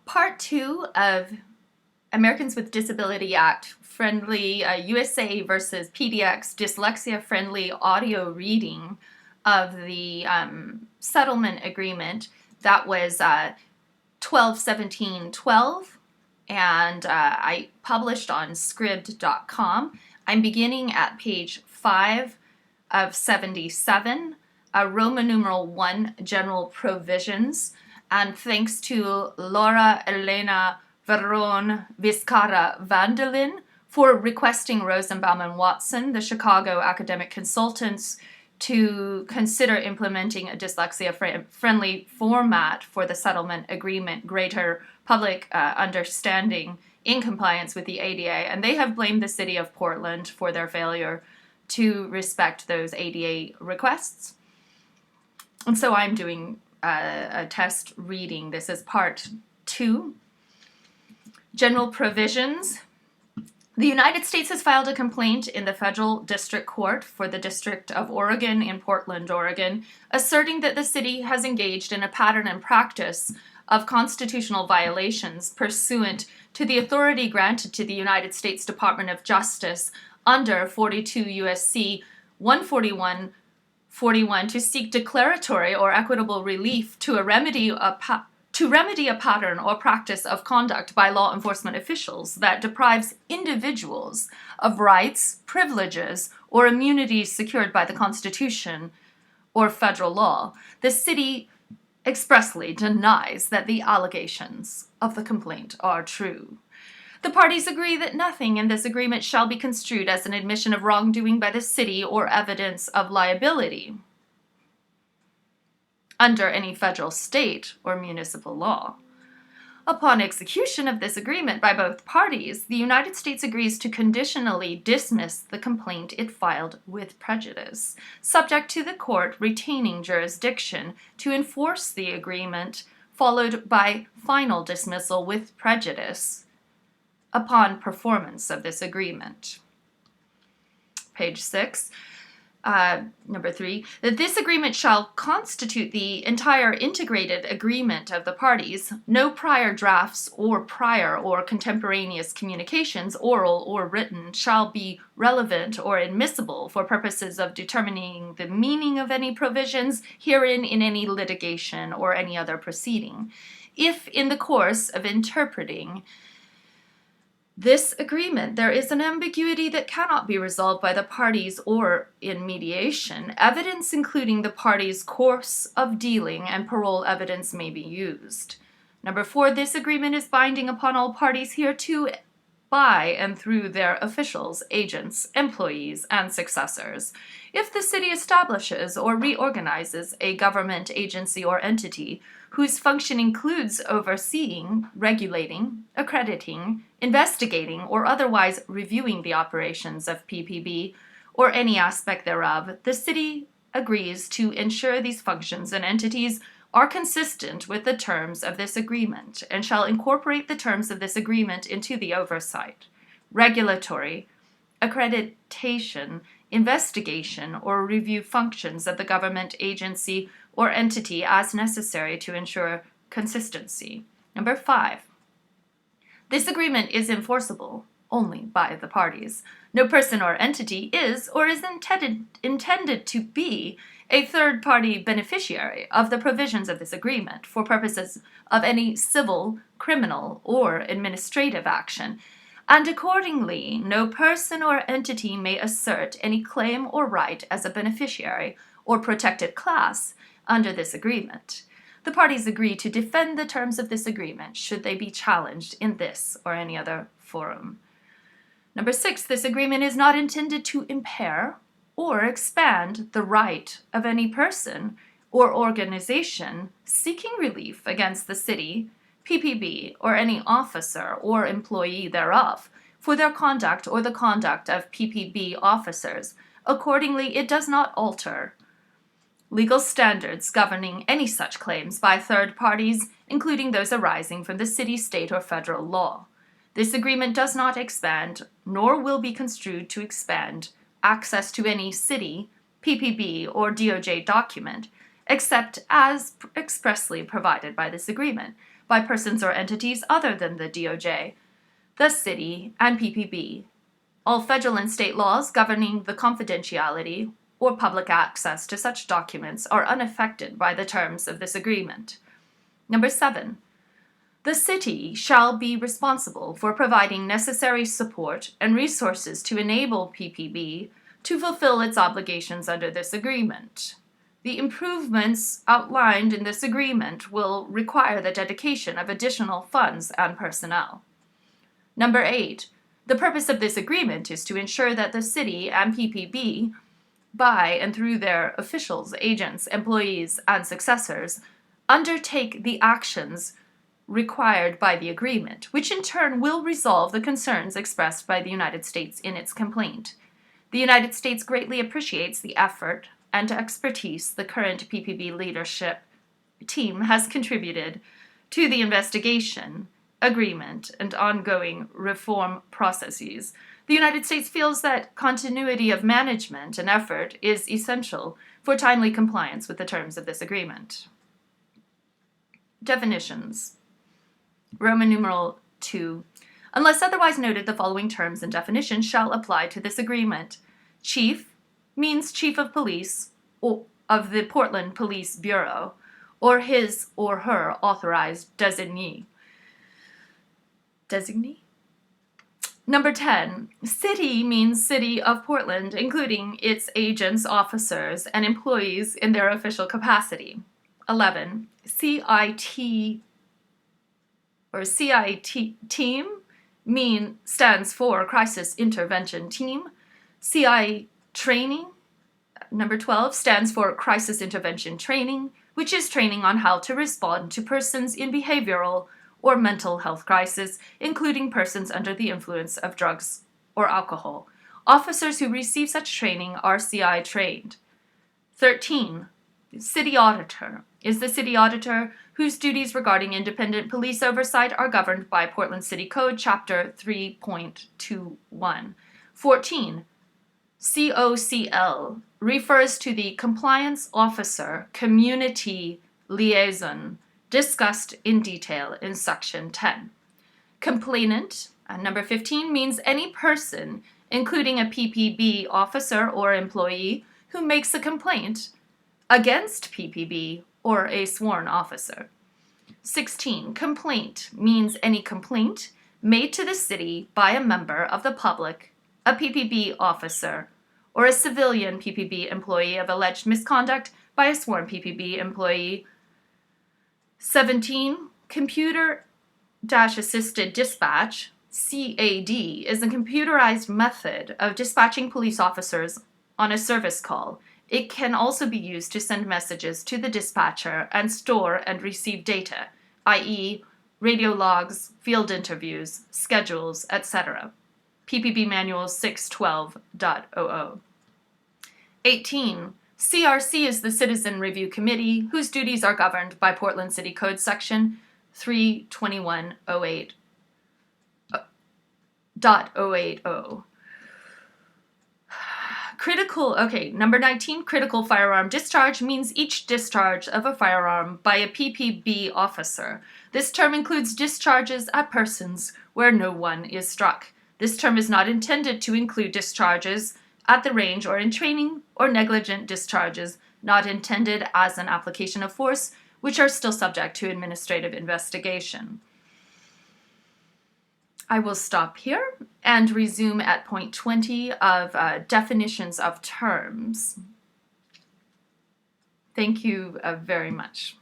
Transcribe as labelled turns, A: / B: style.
A: Part 2 of Americans with Disability Act friendly USA versus PDX dyslexia friendly audio reading of the settlement agreement. That was 12/17/12, and I published on scribd.com. I'm beginning at page 5 of 77, Roman numeral 1, general provisions. And thanks to Laura Elena Veron Vizcarra Vandelin for requesting Rosenbaum and Watson, the Chicago academic consultants, to consider implementing a dyslexia-friendly format for the settlement agreement, greater public understanding in compliance with the ADA. And they have blamed the city of Portland for their failure to respect those ADA requests. And so I'm doing a test reading. This is part 2. General provisions. The United States has filed a complaint in the Federal District Court for the District of Oregon in Portland, Oregon, asserting that the city has engaged in a pattern and practice of constitutional violations pursuant to the authority granted to the United States Department of Justice under 42 U.S.C. 141-41 to seek declaratory or equitable relief to remedy a pattern or practice of conduct by law enforcement officials that deprives individuals of rights, privileges, or immunities secured by the Constitution or federal law. The city expressly denies that the allegations of the complaint are true. The parties agree that nothing in this agreement shall be construed as an admission of wrongdoing by the city or evidence of liability under any federal, state, or municipal law. Upon execution of this agreement by both parties, the United States agrees to conditionally dismiss the complaint it filed with prejudice, subject to the court retaining jurisdiction to enforce the agreement, followed by final dismissal with prejudice upon performance of this agreement. Page 6. Number 3, that this agreement shall constitute the entire integrated agreement of the parties. No prior drafts or prior or contemporaneous communications, oral or written, shall be relevant or admissible for purposes of determining the meaning of any provisions herein in any litigation or any other proceeding. If in the course of interpreting this agreement there is an ambiguity that cannot be resolved by the parties or in mediation, evidence including the parties' course of dealing and parole evidence may be used. Number 4, this agreement is binding upon all parties hereto by and through their officials, agents, employees, and successors. If the city establishes or reorganizes a government agency or entity whose function includes overseeing, regulating, accrediting, investigating, or otherwise reviewing the operations of PPB or any aspect thereof, the city agrees to ensure these functions and entities are consistent with the terms of this agreement and shall incorporate the terms of this agreement into the oversight, regulatory, accreditation, investigation, or review functions of the government agency or entity as necessary to ensure consistency. Number 5, this agreement is enforceable only by the parties. No person or entity is or is intended to be a third-party beneficiary of the provisions of this agreement for purposes of any civil, criminal, or administrative action, and accordingly no person or entity may assert any claim or right as a beneficiary or protected class under this agreement. The parties agree to defend the terms of this agreement should they be challenged in this or any other forum. Number 6, this agreement is not intended to impair or expand the right of any person or organization seeking relief against the city, PPB, or any officer or employee thereof for their conduct or the conduct of PPB officers. Accordingly, it does not alter legal standards governing any such claims by third parties, including those arising from the city, state, or federal law. This agreement does not expand, nor will be construed to expand, access to any city, PPB, or DOJ document, except as expressly provided by this agreement, by persons or entities other than the DOJ, the city, and PPB. All federal and state laws governing the confidentiality or public access to such documents are unaffected by the terms of this agreement. Number 7. The city shall be responsible for providing necessary support and resources to enable PPB to fulfill its obligations under this agreement. The improvements outlined in this agreement will require the dedication of additional funds and personnel. Number 8. The purpose of this agreement is to ensure that the city and PPB, by and through their officials, agents, employees, and successors, undertake the actions required by the agreement, which in turn will resolve the concerns expressed by the United States in its complaint. The United States greatly appreciates the effort and expertise the current PPB leadership team has contributed to the investigation, agreement, and ongoing reform processes. The United States feels that continuity of management and effort is essential for timely compliance with the terms of this agreement. Definitions. Roman numeral 2. Unless otherwise noted, the following terms and definitions shall apply to this agreement. Chief means chief of police or of the Portland Police Bureau, or his or her authorized designee. Number 10. City means city of Portland, including its agents, officers, and employees in their official capacity. 11. CIT team stands for Crisis Intervention Team. CI training, number 12, stands for Crisis Intervention Training, which is training on how to respond to persons in behavioral or mental health crisis, including persons under the influence of drugs or alcohol. Officers who receive such training are CI trained. 13. City Auditor is the city auditor whose duties regarding independent police oversight are governed by Portland City Code, Chapter 3.21. 14. COCL refers to the Compliance Officer Community Liaison discussed in detail in Section 10. Complainant, number 15, means any person, including a PPB officer or employee, who makes a complaint against PPB or a sworn officer. 16. Complaint means any complaint made to the city by a member of the public, a PPB officer, or a civilian PPB employee of alleged misconduct by a sworn PPB employee. 17. Computer-assisted dispatch, CAD, is a computerized method of dispatching police officers on a service call. It can also be used to send messages to the dispatcher and store and receive data, i.e., radio logs, field interviews, schedules, etc. PPB Manual 612.00. 18. CRC is the Citizen Review Committee, whose duties are governed by Portland City Code Section 321.080. Number 19, critical firearm discharge means each discharge of a firearm by a PPB officer. This term includes discharges at persons where no one is struck. This term is not intended to include discharges at the range or in training, or negligent discharges not intended as an application of force, which are still subject to administrative investigation. I will stop here and resume at point 20 of definitions of terms. Thank you very much.